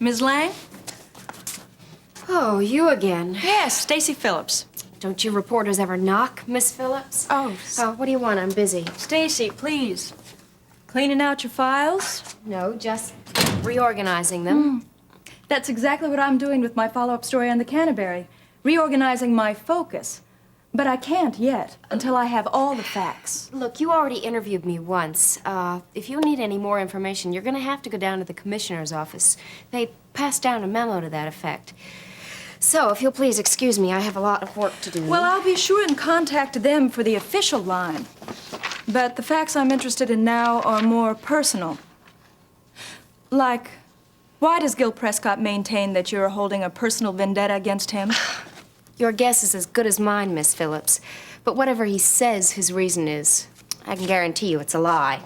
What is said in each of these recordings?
Ms. Lang? Oh, you again. Yes, Stacy Phillips. Don't you reporters ever knock, Miss Phillips? Oh, What do you want? I'm busy. Stacy, please. Cleaning out your files? No, just reorganizing them. That's exactly what I'm doing with my follow-up story on the Canterbury. Reorganizing my focus. But I can't yet, until I have all the facts. Look, you already interviewed me once. If you need any more information, you're gonna have to go down to the commissioner's office. They passed down a memo to that effect. So, if you'll please excuse me, I have a lot of work to do. Well, I'll be sure and contact them for the official line. But the facts I'm interested in now are more personal. Like, why does Gil Prescott maintain that you're holding a personal vendetta against him? Your guess is as good as mine, Miss Phillips. But whatever he says his reason is, I can guarantee you it's a lie.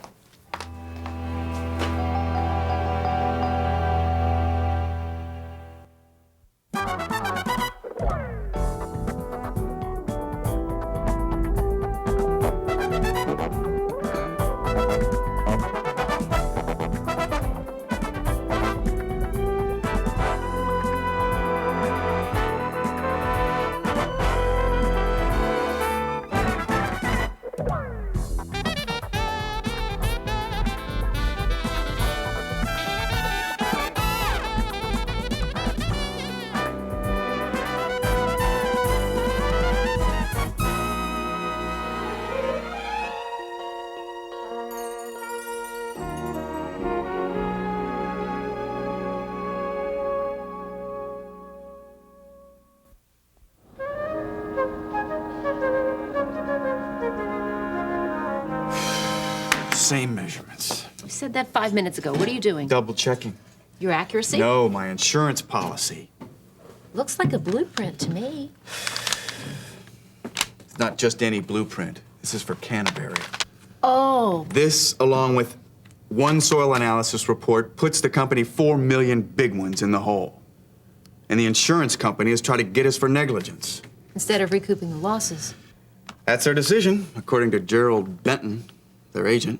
Same measurements. You said that 5 minutes ago. What are you doing? Double checking. Your accuracy? No, my insurance policy. Looks like a blueprint to me. It's not just any blueprint. This is for Canterbury. Oh. This, along with one soil analysis report, puts the company 4 million big ones in the hole. And the insurance company is trying to get us for negligence. Instead of recouping the losses. That's their decision, according to Gerald Benton, their agent.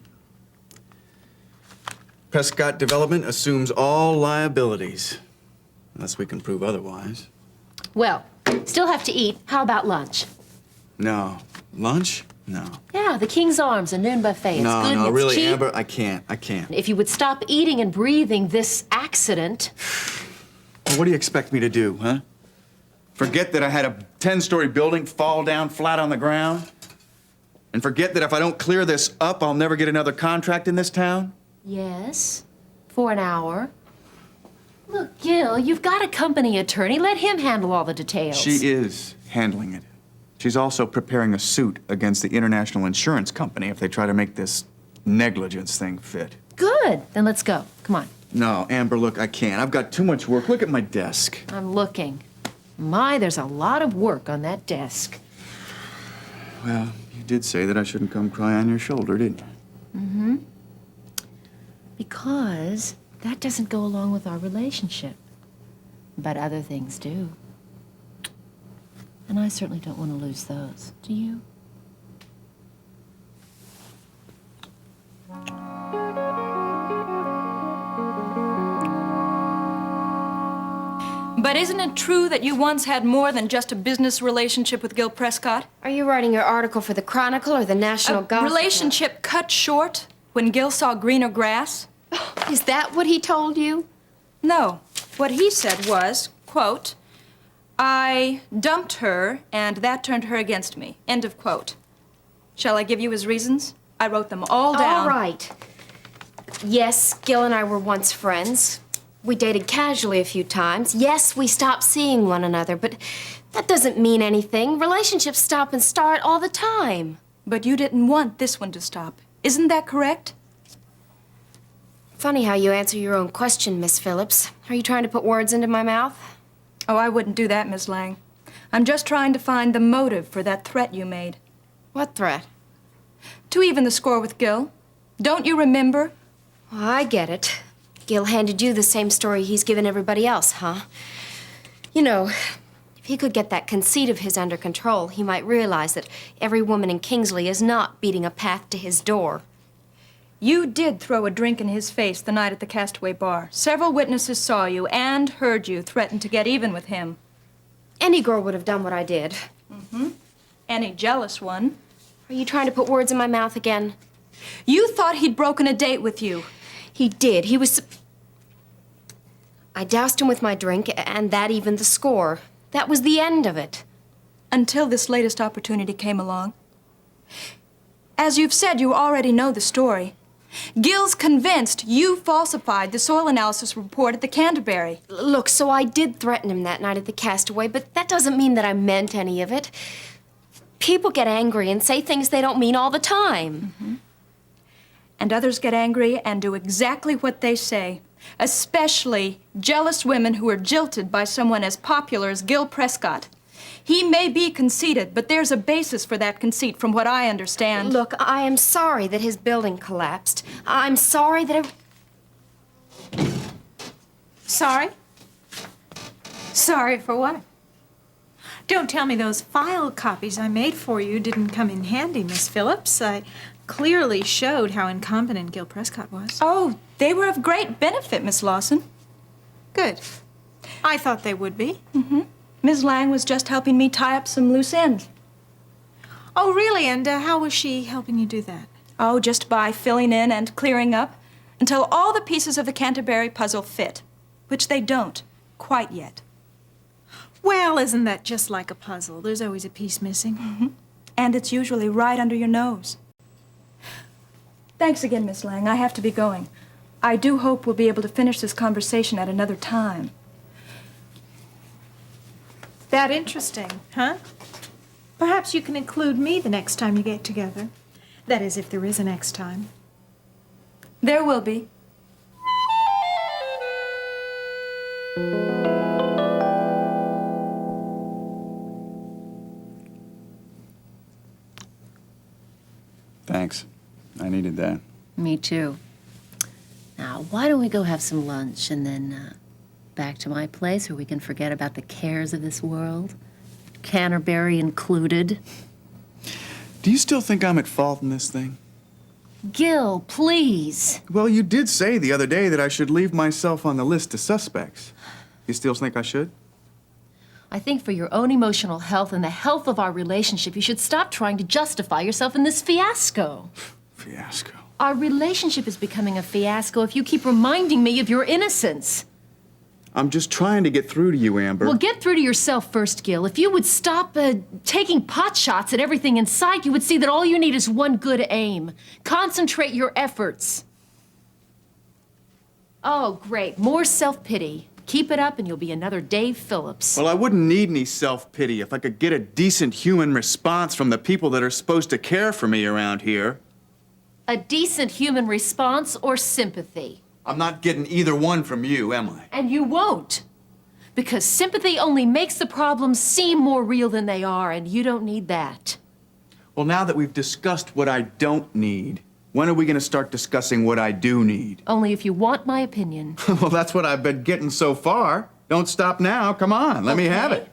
Prescott Development assumes all liabilities, unless we can prove otherwise. Well, still have to eat. How about lunch? No. Lunch? No. Yeah, the King's Arms, a noon buffet. It's No, good and no, it's really, cheap. Amber, I can't. If you would stop eating and breathing this accident. Well, what do you expect me to do, huh? Forget that I had a 10-story building fall down flat on the ground? And forget that if I don't clear this up, I'll never get another contract in this town? Yes, for an hour. Look, Gil, you've got a company attorney. Let him handle all the details. She is handling it. She's also preparing a suit against the International Insurance Company if they try to make this negligence thing fit. Good. Then let's go. Come on. No, Amber, look, I can't. I've got too much work. Look at my desk. I'm looking. My, there's a lot of work on that desk. Well, you did say that I shouldn't come cry on your shoulder, didn't you? Mm-hmm. Because that doesn't go along with our relationship. But other things do. And I certainly don't want to lose those. Do you? But isn't it true that you once had more than just a business relationship with Gil Prescott? Are you writing your article for the Chronicle or the National Gossip? Relationship cut short when Gil saw greener grass? Is that what he told you? No. What he said was, quote, I dumped her and that turned her against me. End of quote. Shall I give you his reasons? I wrote them all down. All right. Yes, Gil and I were once friends. We dated casually a few times. Yes, we stopped seeing one another, but that doesn't mean anything. Relationships stop and start all the time. But you didn't want this one to stop. Isn't that correct? Funny how you answer your own question, Miss Phillips. Are you trying to put words into my mouth? Oh, I wouldn't do that, Miss Lang. I'm just trying to find the motive for that threat you made. What threat? To even the score with Gil. Don't you remember? Well, I get it. Gil handed you the same story he's given everybody else, huh? You know, if he could get that conceit of his under control, he might realize that every woman in Kingsley is not beating a path to his door. You did throw a drink in his face the night at the Castaway Bar. Several witnesses saw you and heard you threaten to get even with him. Any girl would have done what I did. Any jealous one. Are you trying to put words in my mouth again? You thought he'd broken a date with you. He did. I doused him with my drink, and that evened the score. That was the end of it. Until this latest opportunity came along. As you've said, you already know the story. Gil's convinced you falsified the soil analysis report at the Canterbury. Look, so I did threaten him that night at the Castaway, but that doesn't mean that I meant any of it. People get angry and say things they don't mean all the time. And others get angry and do exactly what they say. Especially jealous women who are jilted by someone as popular as Gil Prescott. He may be conceited, but there's a basis for that conceit from what I understand. Look, I am sorry that his building collapsed. I'm sorry that Sorry? Sorry for what? Don't tell me those file copies I made for you didn't come in handy, Miss Phillips. I clearly showed how incompetent Gil Prescott was. Oh, they were of great benefit, Miss Lawson. Good. I thought they would be. Ms. Lang was just helping me tie up some loose ends. Oh, really? And how was she helping you do that? Oh, just by filling in and clearing up until all the pieces of the Canterbury puzzle fit, which they don't quite yet. Well, isn't that just like a puzzle? There's always a piece missing. And it's usually right under your nose. Thanks again, Miss Lang. I have to be going. I do hope we'll be able to finish this conversation at another time. That interesting, huh? Perhaps you can include me the next time you get together. That is, if there is a next time. There will be. Thanks. I needed that. Me too. Now, why don't we go have some lunch and then back to my place where we can forget about the cares of this world? Canterbury included. Do you still think I'm at fault in this thing? Gil, please. Well, you did say the other day that I should leave myself on the list of suspects. You still think I should? I think for your own emotional health and the health of our relationship, you should stop trying to justify yourself in this fiasco. Fiasco. Our relationship is becoming a fiasco if you keep reminding me of your innocence. I'm just trying to get through to you, Amber. Well, get through to yourself first, Gil. If you would stop taking pot shots at everything in sight, you would see that all you need is one good aim. Concentrate your efforts. Oh, great. More self-pity. Keep it up and you'll be another Dave Phillips. Well, I wouldn't need any self-pity if I could get a decent human response from the people that are supposed to care for me around here. A decent human response or sympathy. I'm not getting either one from you, am I? And you won't. Because sympathy only makes the problems seem more real than they are, and you don't need that. Well, now that we've discussed what I don't need, when are we going to start discussing what I do need? Only if you want my opinion. Well, that's what I've been getting so far. Don't stop now. Come on, let me have Okay. it.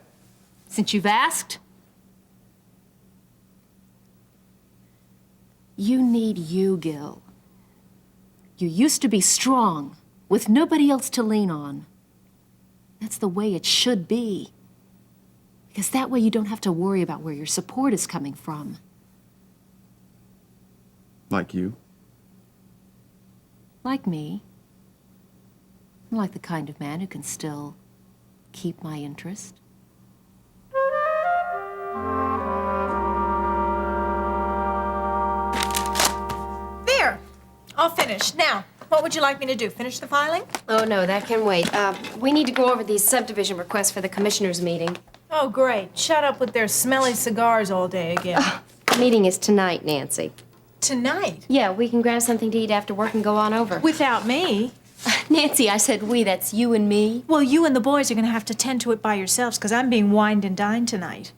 Since you've asked, you need you, Gil. You used to be strong, with nobody else to lean on. That's the way it should be. Because that way you don't have to worry about where your support is coming from. Like you. Like me. I'm like the kind of man who can still keep my interest. There! All finished. Now, what would you like me to do? Finish the filing? Oh, no, that can wait. We need to go over these subdivision requests for the commissioners' meeting. Oh, great. Shut up with their smelly cigars all day again. The meeting is tonight, Nancy. Tonight? Yeah, we can grab something to eat after work and go on over. Without me? Nancy, I said we, that's you and me. Well, you and the boys are going to have to tend to it by yourselves because I'm being wined and dined tonight.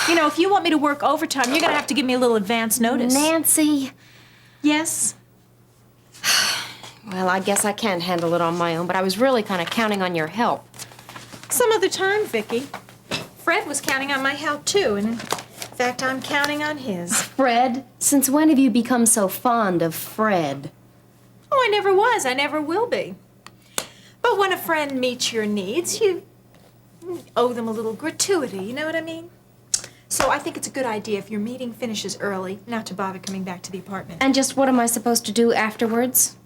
You know, if you want me to work overtime, you're going to have to give me a little advance notice. Nancy. Yes? Well, I guess I can't handle it on my own, but I was really kind of counting on your help. Some other time, Vicky. Fred was counting on my help, too, and in fact, I'm counting on his. Fred? Since when have you become so fond of Fred? I never was. I never will be. But when a friend meets your needs, you owe them a little gratuity, you know what I mean? So I think it's a good idea if your meeting finishes early, not to bother coming back to the apartment. And just what am I supposed to do afterwards?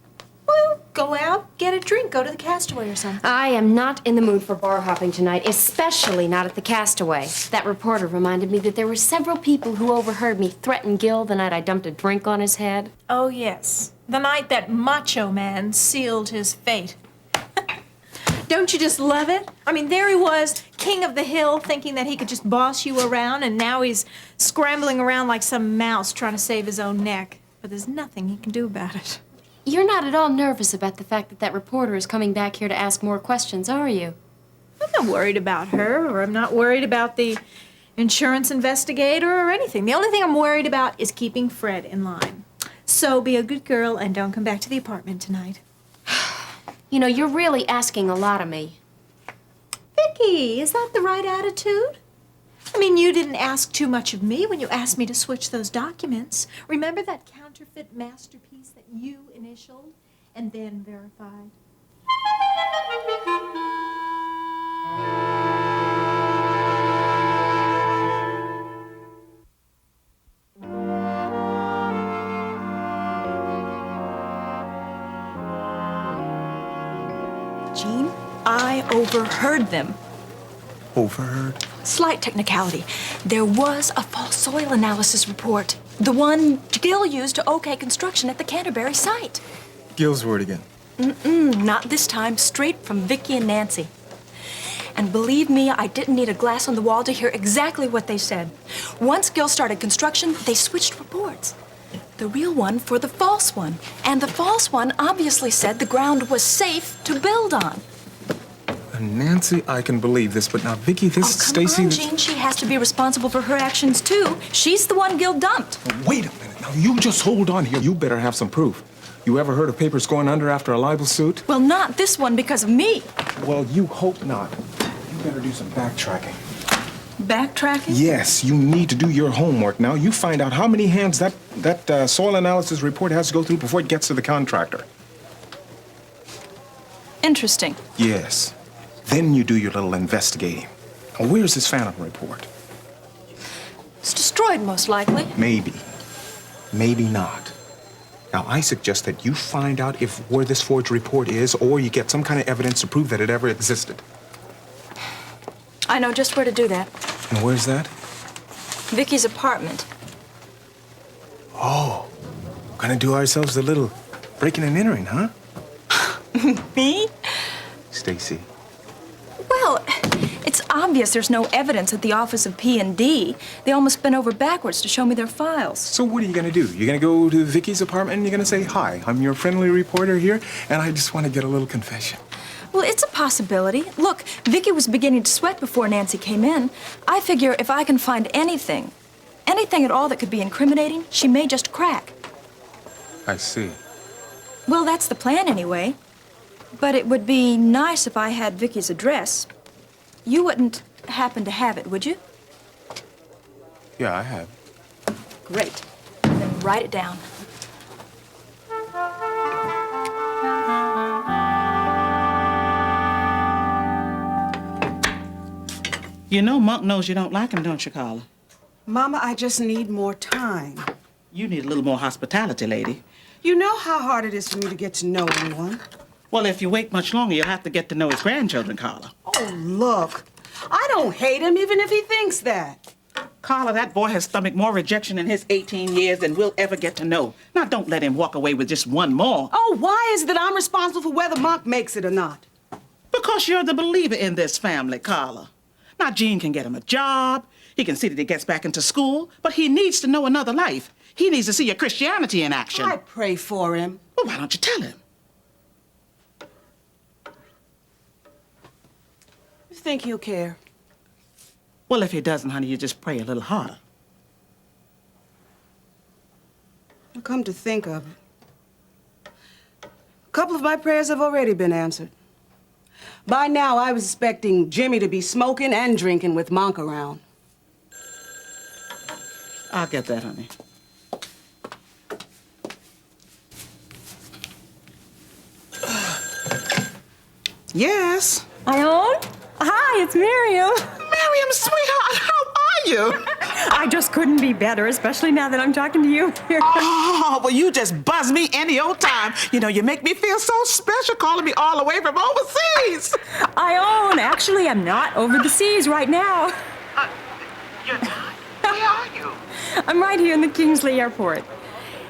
Well, go out, get a drink, go to the Castaway or something. I am not in the mood for bar hopping tonight, especially not at the Castaway. That reporter reminded me that there were several people who overheard me threaten Gil the night I dumped a drink on his head. Oh, yes. The night that macho man sealed his fate. Don't you just love it? I mean, there he was, king of the hill, thinking that he could just boss you around, and now he's scrambling around like some mouse trying to save his own neck. But there's nothing he can do about it. You're not at all nervous about the fact that that reporter is coming back here to ask more questions, are you? I'm not worried about her, or I'm not worried about the insurance investigator or anything. The only thing I'm worried about is keeping Fred in line. So be a good girl and don't come back to the apartment tonight. You know, you're really asking a lot of me. Vicky, is that the right attitude? I mean, you didn't ask too much of me when you asked me to switch those documents. Remember that counterfeit masterpiece that you initialed and then verified? Jean, I overheard them. Overheard? Slight technicality. There was a false soil analysis report. The one Gil used to OK construction at the Canterbury site. Gil's word again. Not this time, straight from Vicky and Nancy. And believe me, I didn't need a glass on the wall to hear exactly what they said. Once Gil started construction, they switched reports. The real one for the false one. And the false one obviously said the ground was safe to build on. Nancy, I can believe this, but now, Vicky, this Come Stacy. on, Jean. She has to be responsible for her actions, too. She's the one Gil dumped. Wait a minute. Now, you just hold on here. You better have some proof. You ever heard of papers going under after a libel suit? Well, not this one because of me. Well, you hope not. You better do some backtracking. Backtracking? Yes, you need to do your homework. Now, you find out how many hands that soil analysis report has to go through before it gets to the contractor. Interesting. Yes. Then you do your little investigating. Now, where's this Phantom report? It's destroyed, most likely. Maybe. Maybe not. Now, I suggest that you find out where this forged report is, or you get some kind of evidence to prove that it ever existed. I know just where to do that. And where's that? Vicky's apartment. Oh, gonna do ourselves a little breaking and entering, huh? Me? Stacy. Well, it's obvious there's no evidence at the office of P&D. They almost bent over backwards to show me their files. So what are you gonna do? You're gonna go to Vicky's apartment and you're gonna say, "Hi, I'm your friendly reporter here, and I just want to get a little confession." Well, it's a possibility. Look, Vicky was beginning to sweat before Nancy came in. I figure if I can find anything at all that could be incriminating, she may just crack. I see. Well, that's the plan anyway. But it would be nice if I had Vicky's address. You wouldn't happen to have it, would you? Yeah, I have. Great. Then write it down. You know Monk knows you don't like him, don't you, Carla? Mama, I just need more time. You need a little more hospitality, lady. You know how hard it is for me to get to know anyone. Well, if you wait much longer, you'll have to get to know his grandchildren, Carla. Oh, look. I don't hate him even if he thinks that. Carla, that boy has stomached more rejection in his 18 years than we'll ever get to know. Now, don't let him walk away with just one more. Oh, why is it that I'm responsible for whether Monk makes it or not? Because you're the believer in this family, Carla. Now, Gene can get him a job. He can see that he gets back into school. But he needs to know another life. He needs to see your Christianity in action. I pray for him. Well, why don't you tell him? You think he'll care? Well, if he doesn't, honey, you just pray a little harder. Come to think of it, a couple of my prayers have already been answered. By now, I was expecting Jimmy to be smoking and drinking with Monk around. I'll get that, honey. Yes. Ione? Hi, it's Miriam. Miriam, sweetheart, how are you? I just couldn't be better, especially now that I'm talking to you here. Oh, well, you just buzz me any old time. You know, you make me feel so special calling me all the way from overseas. Ione, actually, I'm not over the seas right now. You're not? Where are you? I'm right here in the Kingsley Airport.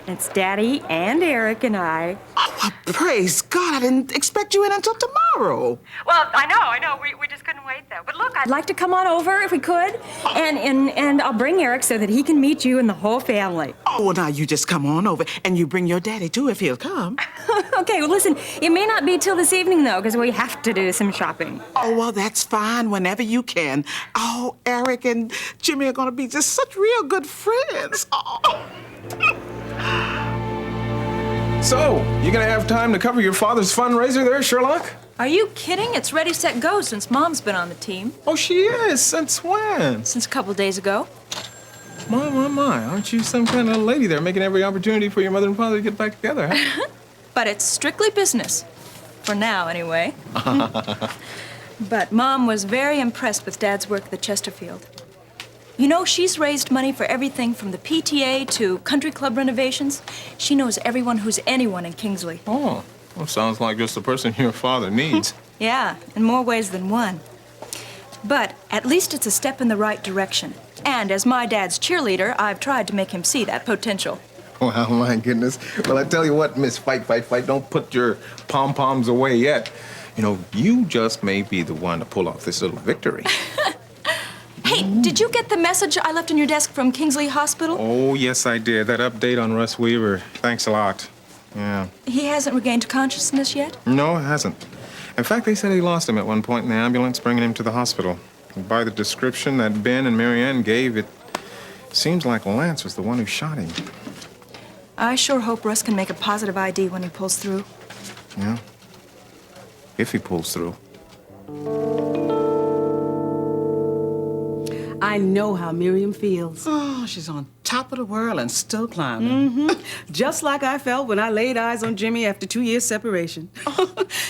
It's Daddy and Eric and I. Oh, well, praise God, I didn't expect you in until tomorrow. Well, I know. We just couldn't wait, though. But look, I'd like to come on over if we could. And I'll bring Eric so that he can meet you and the whole family. Oh, well, now you just come on over, and you bring your daddy, too, if he'll come. Okay, well, listen, it may not be till this evening, though, because we have to do some shopping. Oh, well, that's fine, whenever you can. Oh, Eric and Jimmy are gonna be just such real good friends. Oh. So, you gonna have time to cover your father's fundraiser there, Sherlock? Are you kidding? It's ready, set, go since Mom's been on the team. Oh, she is. Since when? Since a couple days ago. My. Aren't you some kind of lady there making every opportunity for your mother and father to get back together, huh? But it's strictly business. For now, anyway. But Mom was very impressed with Dad's work at the Chesterfield. You know, she's raised money for everything from the PTA to country club renovations. She knows everyone who's anyone in Kingsley. Oh, well, sounds like just the person your father needs. Yeah, in more ways than one. But at least it's a step in the right direction. And as my dad's cheerleader, I've tried to make him see that potential. Well, my goodness. Well, I tell you what, Miss Fight, don't put your pom-poms away yet. You know, you just may be the one to pull off this little victory. Hey, did you get the message I left on your desk from Kingsley Hospital? Oh, yes, I did. That update on Russ Weaver. Thanks a lot. Yeah. He hasn't regained consciousness yet? No, it hasn't. In fact, they said he lost him at one point in the ambulance bringing him to the hospital. And by the description that Ben and Marianne gave, it seems like Lance was the one who shot him. I sure hope Russ can make a positive ID when he pulls through. Yeah. If he pulls through. I know how Miriam feels. Oh, she's on top of the world and still climbing. Just like I felt when I laid eyes on Jimmy after 2 years separation.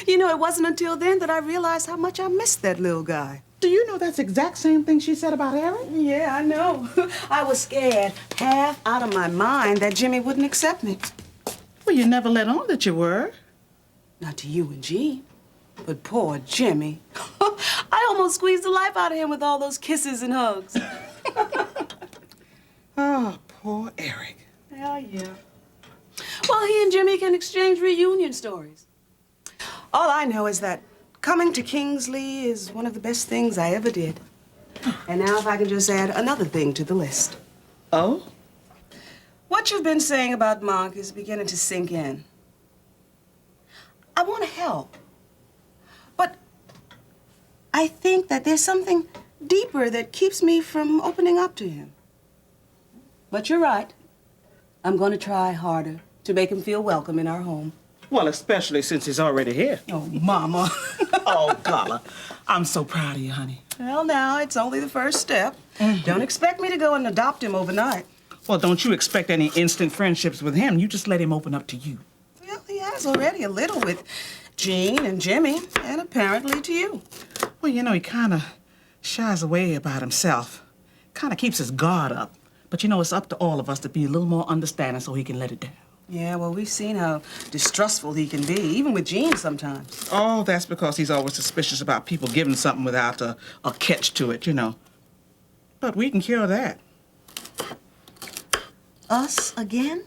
You know, it wasn't until then that I realized how much I missed that little guy. Do you know that's the exact same thing she said about Eric? Yeah, I know. I was scared, half out of my mind, that Jimmy wouldn't accept me. Well, you never let on that you were. Not to you and Jean, but poor Jimmy. I almost squeezed the life out of him with all those kisses and hugs. Oh, poor Eric. Hell yeah. Well, he and Jimmy can exchange reunion stories. All I know is that coming to Kingsley is one of the best things I ever did. And now if I can just add another thing to the list. Oh? What you've been saying about Mark is beginning to sink in. I want to help. But I think that there's something deeper that keeps me from opening up to him. But you're right. I'm going to try harder to make him feel welcome in our home. Well, especially since he's already here. Oh, Mama. Oh, Carla, I'm so proud of you, honey. Well, now, it's only the first step. Don't expect me to go and adopt him overnight. Well, don't you expect any instant friendships with him. You just let him open up to you. Well, he has already a little with Jean and Jimmy, and apparently to you. Well, you know, he kind of shies away about himself. Kind of keeps his guard up. But, you know, it's up to all of us to be a little more understanding so he can let it down. Yeah, well, we've seen how distrustful he can be, even with Jean sometimes. Oh, that's because he's always suspicious about people giving something without a catch to it, you know. But we can cure that. Us again?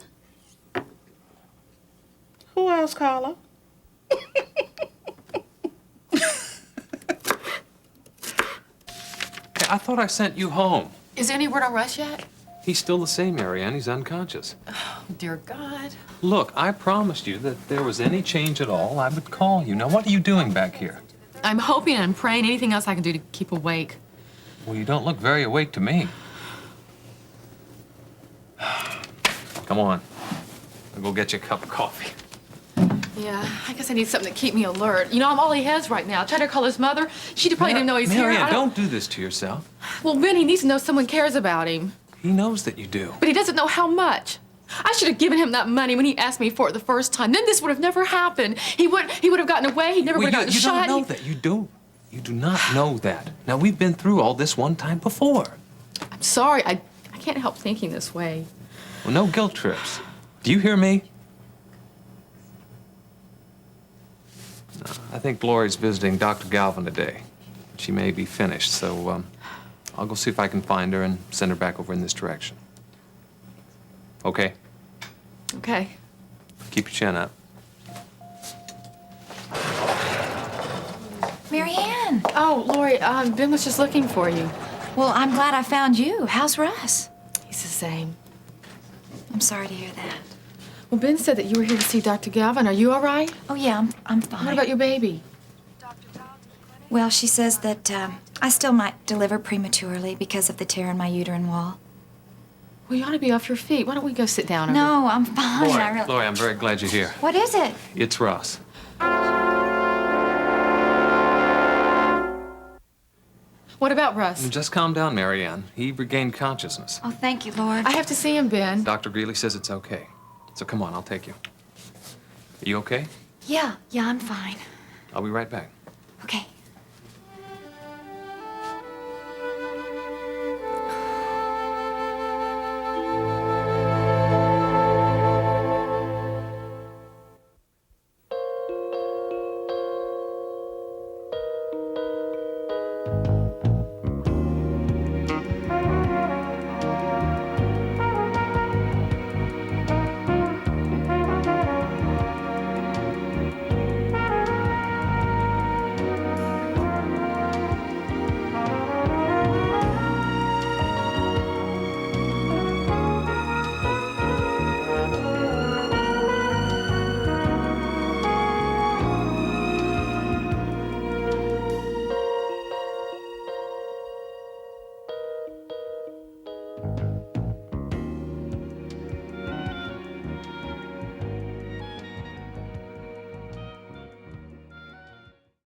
Who else, Carla? Hey, I thought I sent you home. Is there any word on Russ yet? He's still the same, Marianne. He's unconscious. Oh, dear God. Look, I promised you that if there was any change at all, I would call you. Now, what are you doing back here? I'm hoping and praying anything else I can do to keep awake. Well, you don't look very awake to me. Come on. I'll go get you a cup of coffee. Yeah, I guess I need something to keep me alert. You know, I'm all he has right now. I tried to call his mother. She probably didn't know he's here. Marianne, don't do this to yourself. Well, Ben, he needs to know someone cares about him. He knows that you do. But he doesn't know how much. I should have given him that money when he asked me for it the first time. Then this would have never happened. He would have gotten away. He never would have gotten shot. You don't know that. You do not know that. Now, we've been through all this one time before. I'm sorry. I can't help thinking this way. Well, no guilt trips. Do you hear me? No, I think Lori's visiting Dr. Galvin today. She may be finished, so I'll go see if I can find her and send her back over in this direction. Okay? Okay. Keep your chin up. Marianne! Oh, Lori, Ben was just looking for you. Well, I'm glad I found you. How's Russ? He's the same. I'm sorry to hear that. Well, Ben said that you were here to see Dr. Galvin. Are you all right? Oh, yeah, I'm fine. What about your baby? Well, she says that I still might deliver prematurely because of the tear in my uterine wall. Well, you ought to be off your feet. Why don't we go sit down? No, I'm fine. Lori, I'm very glad you're here. What is it? It's Ross. What about Russ? Just calm down, Marianne. He regained consciousness. Oh, thank you, Lord. I have to see him, Ben. Dr. Greeley says it's okay. So come on, I'll take you. Are you okay? Yeah, I'm fine. I'll be right back. Okay.